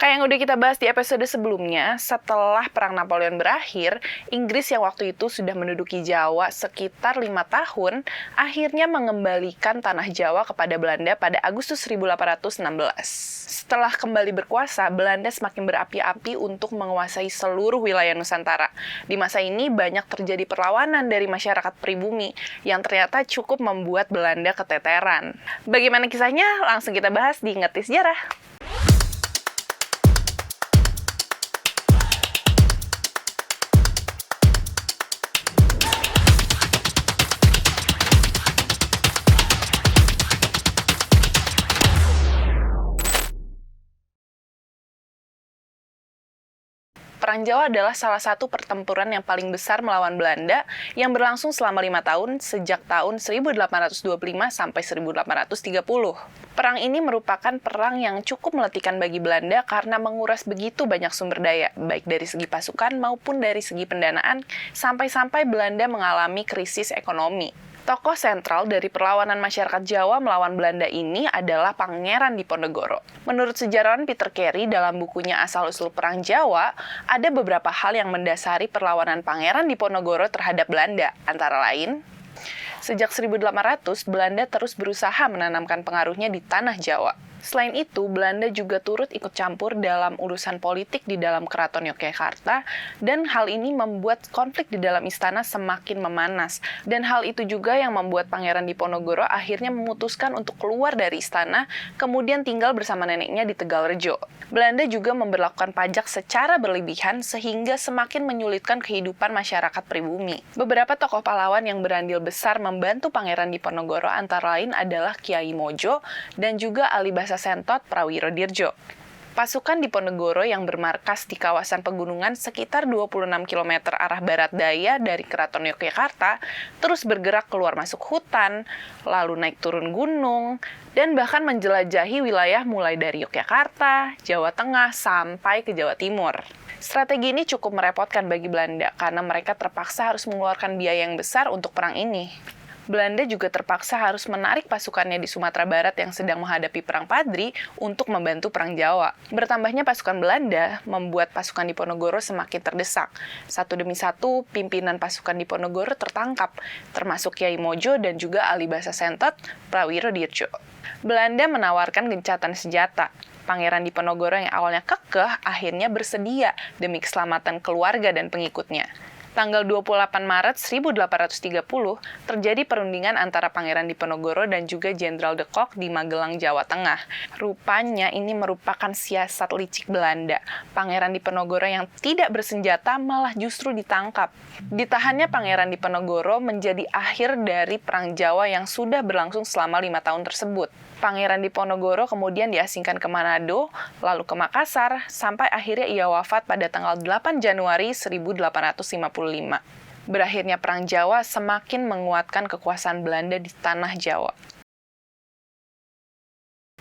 Kayak yang udah kita bahas di episode sebelumnya, setelah Perang Napoleon berakhir, Inggris yang waktu itu sudah menduduki Jawa sekitar 5 tahun, akhirnya mengembalikan tanah Jawa kepada Belanda pada Agustus 1816. Setelah kembali berkuasa, Belanda semakin berapi-api untuk menguasai seluruh wilayah Nusantara. Di masa ini banyak terjadi perlawanan dari masyarakat pribumi yang ternyata cukup membuat Belanda keteteran. Bagaimana kisahnya? Langsung kita bahas di Ngerti Sejarah. Perang Jawa adalah salah satu pertempuran yang paling besar melawan Belanda yang berlangsung selama 5 tahun sejak tahun 1825 sampai 1830. Perang ini merupakan perang yang cukup meletikan bagi Belanda karena menguras begitu banyak sumber daya, baik dari segi pasukan maupun dari segi pendanaan, sampai-sampai Belanda mengalami krisis ekonomi. Tokoh sentral dari perlawanan masyarakat Jawa melawan Belanda ini adalah Pangeran Diponegoro. Menurut sejarawan Peter Carey dalam bukunya Asal-usul Perang Jawa, ada beberapa hal yang mendasari perlawanan Pangeran Diponegoro terhadap Belanda, antara lain, sejak 1800, Belanda terus berusaha menanamkan pengaruhnya di tanah Jawa. Selain itu, Belanda juga turut ikut campur dalam urusan politik di dalam Keraton Yogyakarta, dan hal ini membuat konflik di dalam istana semakin memanas. Dan hal itu juga yang membuat Pangeran Diponegoro akhirnya memutuskan untuk keluar dari istana, kemudian tinggal bersama neneknya di Tegalrejo. Belanda juga memberlakukan pajak secara berlebihan sehingga semakin menyulitkan kehidupan masyarakat pribumi. Beberapa tokoh pahlawan yang berandil besar membantu Pangeran Diponegoro antara lain adalah Kiai Mojo dan juga Alibasa Sentot Prawirodirjo. Pasukan Diponegoro yang bermarkas di kawasan pegunungan sekitar 26 km arah barat daya dari Keraton Yogyakarta terus bergerak keluar masuk hutan, lalu naik turun gunung, dan bahkan menjelajahi wilayah mulai dari Yogyakarta, Jawa Tengah, sampai ke Jawa Timur. Strategi ini cukup merepotkan bagi Belanda karena mereka terpaksa harus mengeluarkan biaya yang besar untuk perang ini. Belanda juga terpaksa harus menarik pasukannya di Sumatera Barat yang sedang menghadapi Perang Padri untuk membantu Perang Jawa. Bertambahnya pasukan Belanda membuat pasukan Diponegoro semakin terdesak. Satu demi satu, pimpinan pasukan Diponegoro tertangkap, termasuk Kiai Mojo dan juga Alibasa Sentot Prawirodirjo. Belanda menawarkan gencatan senjata. Pangeran Diponegoro yang awalnya kekeh akhirnya bersedia demi keselamatan keluarga dan pengikutnya. Tanggal 28 Maret 1830, terjadi perundingan antara Pangeran Diponegoro dan juga Jenderal de Kock di Magelang, Jawa Tengah. Rupanya ini merupakan siasat licik Belanda. Pangeran Diponegoro yang tidak bersenjata malah justru ditangkap. Ditahannya Pangeran Diponegoro menjadi akhir dari Perang Jawa yang sudah berlangsung selama 5 tahun tersebut. Pangeran Diponegoro kemudian diasingkan ke Manado, lalu ke Makassar, sampai akhirnya ia wafat pada tanggal 8 Januari 1855. Berakhirnya Perang Jawa semakin menguatkan kekuasaan Belanda di tanah Jawa.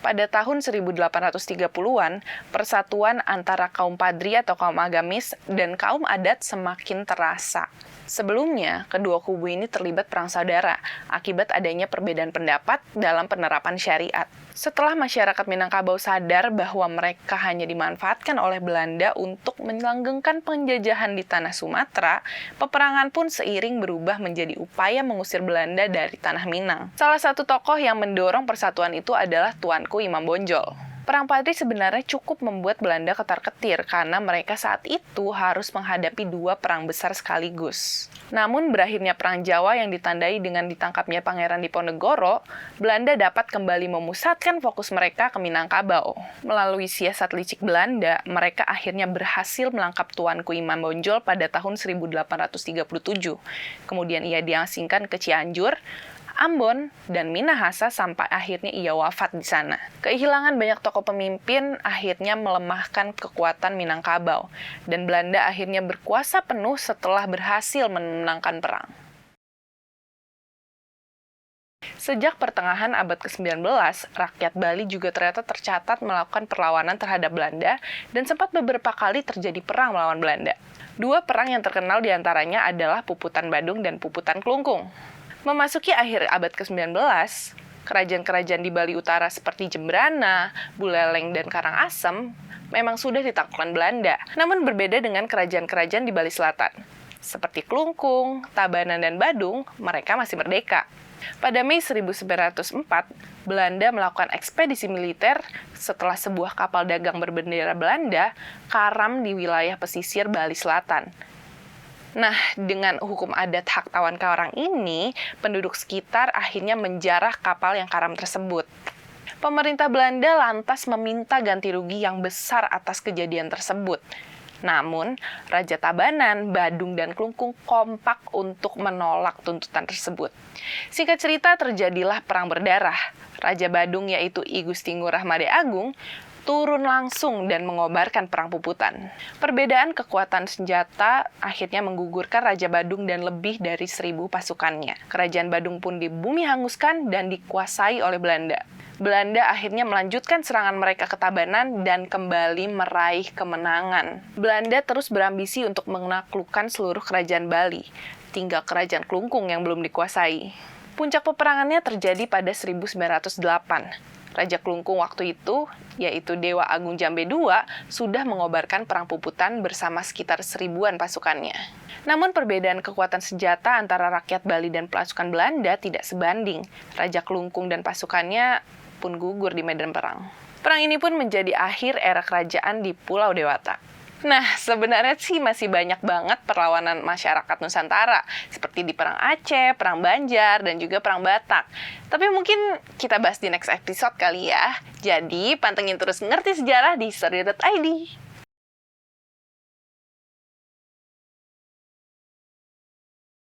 Pada tahun 1830-an, persatuan antara kaum Padri atau kaum agamis dan kaum adat semakin terasa. Sebelumnya, kedua kubu ini terlibat perang saudara akibat adanya perbedaan pendapat dalam penerapan syariat. Setelah masyarakat Minangkabau sadar bahwa mereka hanya dimanfaatkan oleh Belanda untuk melanggengkan penjajahan di tanah Sumatera, peperangan pun seiring berubah menjadi upaya mengusir Belanda dari tanah Minang. Salah satu tokoh yang mendorong persatuan itu adalah Tuanku Imam Bonjol. Perang Padri sebenarnya cukup membuat Belanda ketar-ketir karena mereka saat itu harus menghadapi 2 perang besar sekaligus. Namun berakhirnya Perang Jawa yang ditandai dengan ditangkapnya Pangeran Diponegoro, Belanda dapat kembali memusatkan fokus mereka ke Minangkabau. Melalui siasat licik Belanda, mereka akhirnya berhasil menangkap Tuanku Imam Bonjol pada tahun 1837. Kemudian ia diasingkan ke Cianjur, Ambon, dan Minahasa sampai akhirnya ia wafat di sana. Kehilangan banyak tokoh pemimpin akhirnya melemahkan kekuatan Minangkabau, dan Belanda akhirnya berkuasa penuh setelah berhasil memenangkan perang. Sejak pertengahan abad ke-19, rakyat Bali juga ternyata tercatat melakukan perlawanan terhadap Belanda dan sempat beberapa kali terjadi perang melawan Belanda. 2 perang yang terkenal diantaranya adalah Puputan Badung dan Puputan Kelungkung. Memasuki akhir abad ke-19, Kerajaan-kerajaan di Bali Utara seperti Jembrana, Buleleng, dan Karangasem memang sudah ditaklukkan Belanda, namun berbeda dengan kerajaan-kerajaan di Bali Selatan. Seperti Klungkung, Tabanan, dan Badung, mereka masih merdeka. Pada Mei 1904, Belanda melakukan ekspedisi militer setelah sebuah kapal dagang berbendera Belanda karam di wilayah pesisir Bali Selatan. Nah, dengan hukum adat hak tawon karang ini, penduduk sekitar akhirnya menjarah kapal yang karam tersebut. Pemerintah Belanda lantas meminta ganti rugi yang besar atas kejadian tersebut. Namun, Raja Tabanan, Badung, dan Klungkung kompak untuk menolak tuntutan tersebut. Singkat cerita, terjadilah perang berdarah. Raja Badung, yaitu I Gusti Ngurah Made Agung, turun langsung dan mengobarkan perang puputan. Perbedaan kekuatan senjata akhirnya menggugurkan Raja Badung dan lebih dari 1.000 pasukannya. Kerajaan Badung pun dibumi hanguskan dan dikuasai oleh Belanda. Belanda akhirnya melanjutkan serangan mereka ke Tabanan dan kembali meraih kemenangan. Belanda terus berambisi untuk menaklukkan seluruh kerajaan Bali, tinggal kerajaan Klungkung yang belum dikuasai. Puncak peperangannya terjadi pada 1908. Raja Klungkung waktu itu, yaitu Dewa Agung Jambe II, sudah mengobarkan perang puputan bersama sekitar 1.000-an pasukannya. Namun perbedaan kekuatan senjata antara rakyat Bali dan pasukan Belanda tidak sebanding. Raja Klungkung dan pasukannya pun gugur di medan perang. Perang ini pun menjadi akhir era kerajaan di Pulau Dewata. Nah, sebenarnya sih masih banyak banget perlawanan masyarakat Nusantara, seperti di Perang Aceh, Perang Banjar, dan juga Perang Batak. Tapi mungkin kita bahas di next episode kali ya. Jadi, pantengin terus Ngerti Sejarah di Story.id.